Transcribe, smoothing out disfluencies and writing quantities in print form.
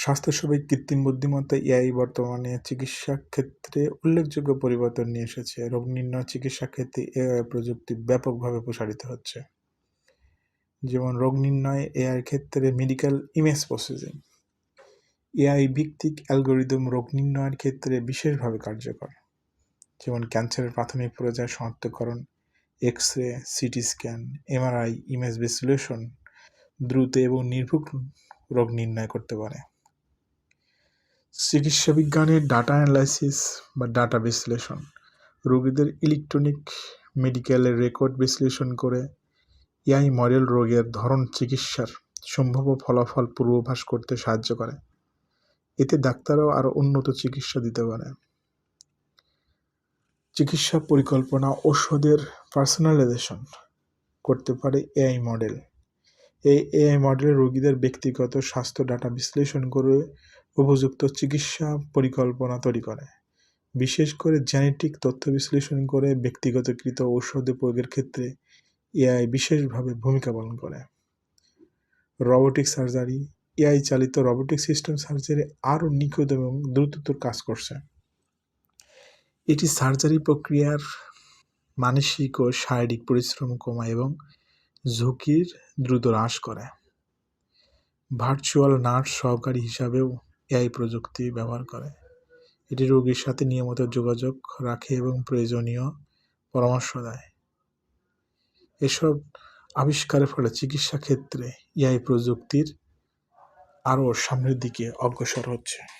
স্বাস্থ্যসেবায় কৃত্রিম বুদ্ধিমত্তা এআই বর্তমানে চিকিৎসা ক্ষেত্রে উল্লেখযোগ্য পরিবর্তন নিয়ে এসেছে। রোগ নির্ণয় চিকিৎসা ক্ষেত্রে এআই প্রযুক্তি ব্যাপকভাবে প্রসারিত হচ্ছে। যেমন রোগ নির্ণয় এআই ক্ষেত্রে মেডিকেল ইমেজ প্রসেসিং। এআই ভিত্তিক অ্যালগরিদম রোগ নির্ণয়ের ক্ষেত্রে বিশেষভাবে কার্যকর। যেমন ক্যান্সারের প্রাথমিক পর্যায় শনাক্তকরণ, X-ray, CT scan, MRI, image বিশ্লেষণ দ্রুত এবং নির্ভুল রোগ নির্ণয় করতে পারে। চিকিৎসা বিজ্ঞানের ডাটা অ্যানালাইসিস বা ডাটা বিশ্লেষণ, রোগীদের ইলেকট্রনিক মেডিকেলের রেকর্ড বিশ্লেষণ করে এআই মডেল রোগের ধরন, চিকিৎসার সম্ভাব্য ফলাফল পূর্বাভাস করতে সাহায্য করে। এতে ডাক্তারও আরও উন্নত চিকিৎসা দিতে পারে। চিকিৎসা পরিকল্পনা, ওষুধের পার্সোনালাইজেশন করতে পারে এআই মডেল। এই এআই মডেল রোগীদের ব্যক্তিগত স্বাস্থ্য ডাটা বিশ্লেষণ করে উপযুক্ত চিকিৎসা পরিকল্পনা তৈরি করে। বিশেষ করে জেনেটিক তথ্য বিশ্লেষণ করে ব্যক্তিগতকৃত ঔষধে প্রয়োগের ক্ষেত্রে এআই বিশেষভাবে ভূমিকা পালন করে। রোবোটিক সার্জারি, এআই চালিত রোবোটিক সিস্টেম সার্জারি আরও নিখুঁত এবং দ্রুততর কাজ করছে। এটি সার্জারি প্রক্রিয়ার মানসিক ও শারীরিক পরিশ্রম কমায় এবং ঝুঁকির দ্রুত হ্রাস করে। ভার্চুয়াল নার্স সহকারী হিসাবেও এআই প্রযুক্তি ব্যবহার করে। এটি রোগীর সাথে নিয়মিত যোগাযোগ রাখে এবং প্রয়োজনীয় পরামর্শ দেয়। এসব আবিষ্কারের ফলে চিকিৎসা ক্ষেত্রে এআই প্রযুক্তির আরও সামনের দিকে অগ্রসর হচ্ছে।